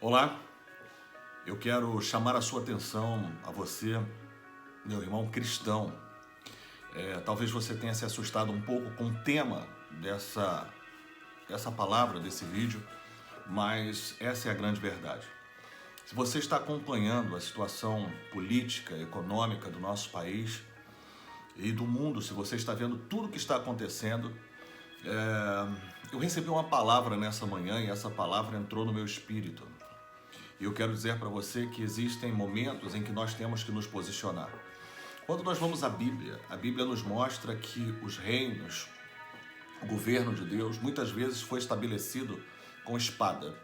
Olá, eu quero chamar a sua atenção a você, meu irmão cristão. Talvez você tenha se assustado um pouco com o tema dessa palavra, desse vídeo, mas essa é a grande verdade. Se você está acompanhando a situação política, econômica do nosso país e do mundo, se você está vendo tudo o que está acontecendo, eu recebi uma palavra nessa manhã e essa palavra entrou no meu espírito. E eu quero dizer para você que existem momentos em que nós temos que nos posicionar. Quando nós vamos à Bíblia nos mostra que os reinos, o governo de Deus, muitas vezes foi estabelecido com espada.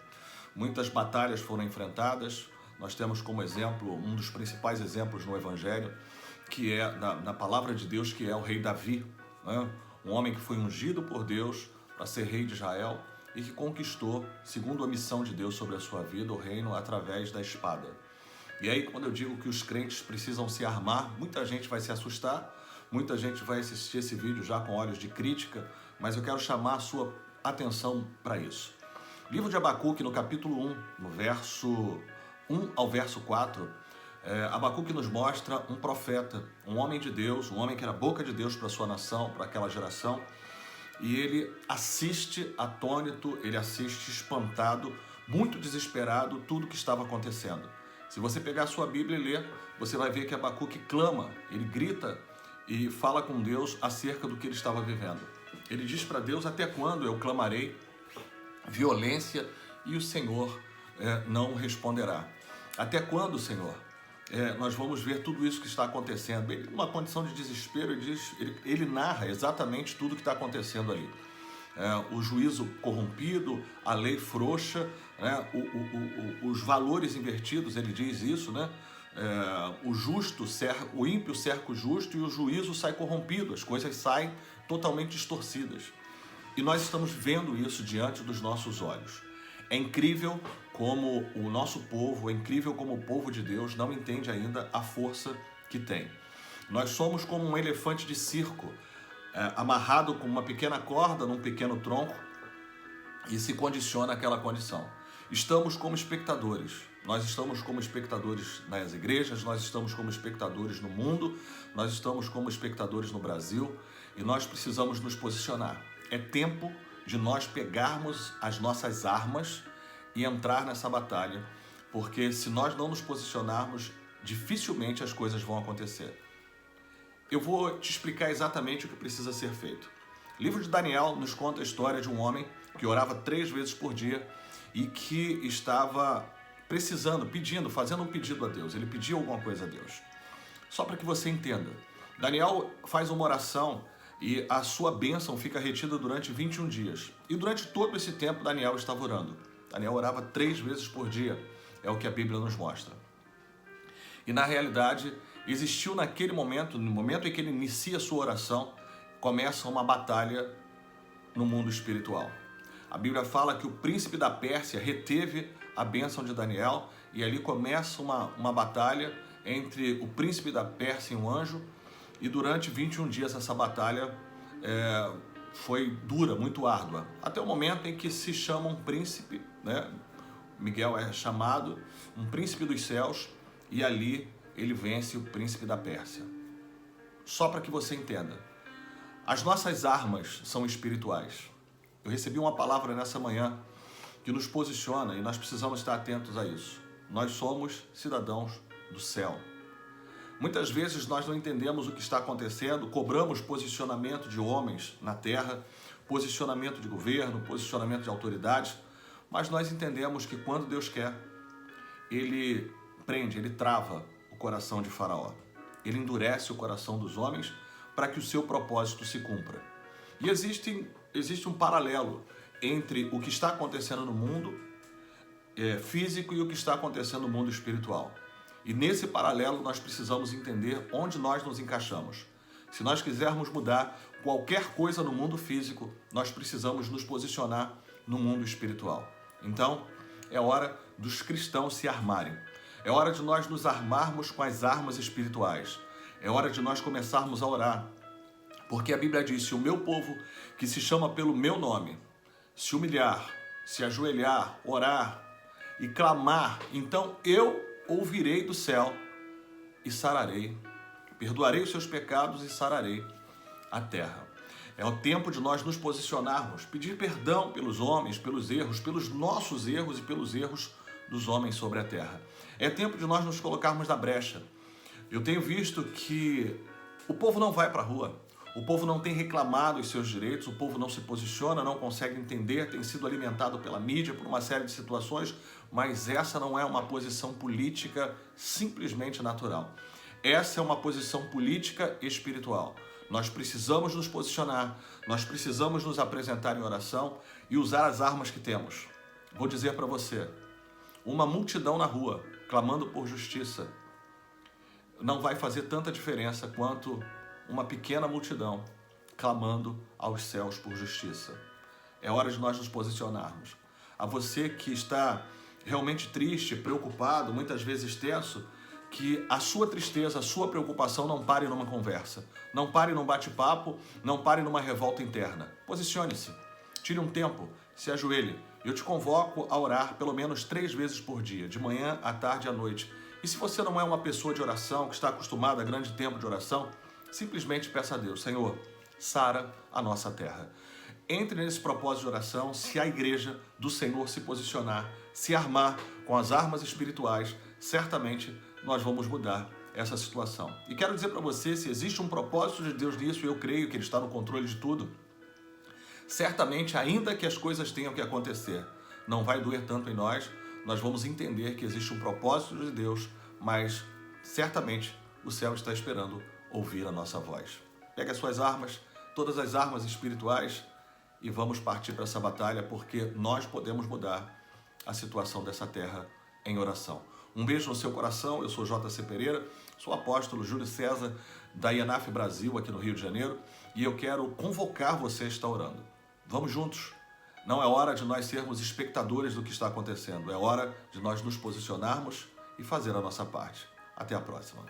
Muitas batalhas foram enfrentadas. Nós temos como exemplo, um dos principais exemplos no Evangelho, que é na palavra de Deus, que é o rei Davi, né? Um homem que foi ungido por Deus para ser rei de Israel e que conquistou, segundo a missão de Deus sobre a sua vida, o reino através da espada. E aí, quando eu digo que os crentes precisam se armar, muita gente vai se assustar, muita gente vai assistir esse vídeo já com olhos de crítica, mas eu quero chamar a sua atenção para isso. Livro de Abacuque, no capítulo 1, no verso 1 ao verso 4, Abacuque nos mostra um profeta, um homem de Deus, um homem que era boca de Deus para a sua nação, para aquela geração, e ele assiste atônito, ele assiste espantado, muito desesperado, tudo que estava acontecendo. Se você pegar a sua Bíblia e ler, você vai ver que Abacuque clama, ele grita e fala com Deus acerca do que ele estava vivendo. Ele diz para Deus: até quando eu clamarei violência e o Senhor não responderá? Até quando, Senhor? Nós vamos ver tudo isso que está acontecendo. Ele, numa condição de desespero, ele narra exatamente tudo que está acontecendo ali. O juízo corrompido, a lei frouxa, né? Os valores invertidos, ele diz isso, né? O ímpio cerca o justo e o juízo sai corrompido, as coisas saem totalmente distorcidas. E nós estamos vendo isso diante dos nossos olhos. É incrível como o nosso povo, é incrível como o povo de Deus não entende ainda a força que tem. Nós somos como um elefante de circo, amarrado com uma pequena corda num pequeno tronco e se condiciona àquela condição. Estamos como espectadores. Nós estamos como espectadores nas igrejas, nós estamos como espectadores no mundo, nós estamos como espectadores no Brasil e nós precisamos nos posicionar. É tempo de nós pegarmos as nossas armas e entrar nessa batalha, porque se nós não nos posicionarmos, dificilmente as coisas vão acontecer. Eu vou te explicar exatamente o que precisa ser feito. O livro de Daniel nos conta a história de um homem que orava 3 vezes por dia e que estava precisando, pedindo, fazendo um pedido a Deus. Ele pediu alguma coisa a Deus. Só para que você entenda, Daniel faz uma oração e a sua bênção fica retida durante 21 dias. E durante todo esse tempo Daniel estava orando. Daniel orava 3 vezes por dia, é o que a Bíblia nos mostra. E na realidade, existiu naquele momento, no momento em que ele inicia a sua oração, começa uma batalha no mundo espiritual. A Bíblia fala que o príncipe da Pérsia reteve a bênção de Daniel e ali começa uma batalha entre o príncipe da Pérsia e um anjo. E durante 21 dias essa batalha foi dura, muito árdua. Até o momento em que se chama um príncipe, né? Miguel é chamado, um príncipe dos céus, e ali ele vence o príncipe da Pérsia. Só para que você entenda, as nossas armas são espirituais. Eu recebi uma palavra nessa manhã que nos posiciona e nós precisamos estar atentos a isso. Nós somos cidadãos do céu. Muitas vezes nós não entendemos o que está acontecendo, cobramos posicionamento de homens na terra, posicionamento de governo, posicionamento de autoridades, mas nós entendemos que quando Deus quer, Ele prende, Ele trava o coração de Faraó. Ele endurece o coração dos homens para que o seu propósito se cumpra. E existe um paralelo entre o que está acontecendo no mundo físico e o que está acontecendo no mundo espiritual. E nesse paralelo nós precisamos entender onde nós nos encaixamos. Se nós quisermos mudar qualquer coisa no mundo físico, nós precisamos nos posicionar no mundo espiritual. Então, é hora dos cristãos se armarem. É hora de nós nos armarmos com as armas espirituais. É hora de nós começarmos a orar. Porque a Bíblia diz: se o meu povo, que se chama pelo meu nome, se humilhar, se ajoelhar, orar, e clamar, então eu ouvirei do céu e sararei. Perdoarei os seus pecados e sararei a terra. É o tempo de nós nos posicionarmos, pedir perdão pelos homens, pelos erros, pelos nossos erros e pelos erros dos homens sobre a terra. É tempo de nós nos colocarmos na brecha. Eu tenho visto que o povo não vai para a rua, o povo não tem reclamado os seus direitos, o povo não se posiciona, não consegue entender, tem sido alimentado pela mídia por uma série de situações, mas essa não é uma posição política simplesmente natural. Essa é uma posição política espiritual. Nós precisamos nos posicionar, nós precisamos nos apresentar em oração e usar as armas que temos. Vou dizer para você, uma multidão na rua clamando por justiça não vai fazer tanta diferença quanto uma pequena multidão clamando aos céus por justiça. É hora de nós nos posicionarmos. A você que está realmente triste, preocupado, muitas vezes tenso, que a sua tristeza, a sua preocupação não pare numa conversa, não pare num bate-papo, não pare numa revolta interna. Posicione-se, tire um tempo, se ajoelhe. Eu te convoco a orar pelo menos 3 vezes por dia, de manhã, à tarde e à noite. E se você não é uma pessoa de oração, que está acostumada a grande tempo de oração, simplesmente peça a Deus, Senhor, sara a nossa terra. Entre nesse propósito de oração, se a igreja do Senhor se posicionar, se armar com as armas espirituais, certamente nós vamos mudar essa situação. E quero dizer para você, se existe um propósito de Deus nisso, eu creio que Ele está no controle de tudo, certamente, ainda que as coisas tenham que acontecer, não vai doer tanto em nós, nós vamos entender que existe um propósito de Deus, mas certamente o céu está esperando ouvir a nossa voz. Pegue as suas armas, todas as armas espirituais, e vamos partir para essa batalha, porque nós podemos mudar a situação dessa terra em oração. Um beijo no seu coração, eu sou JC Pereira, sou apóstolo Júlio César da IANAF Brasil, aqui no Rio de Janeiro, e eu quero convocar você a estar orando. Vamos juntos. Não é hora de nós sermos espectadores do que está acontecendo, é hora de nós nos posicionarmos e fazer a nossa parte. Até a próxima.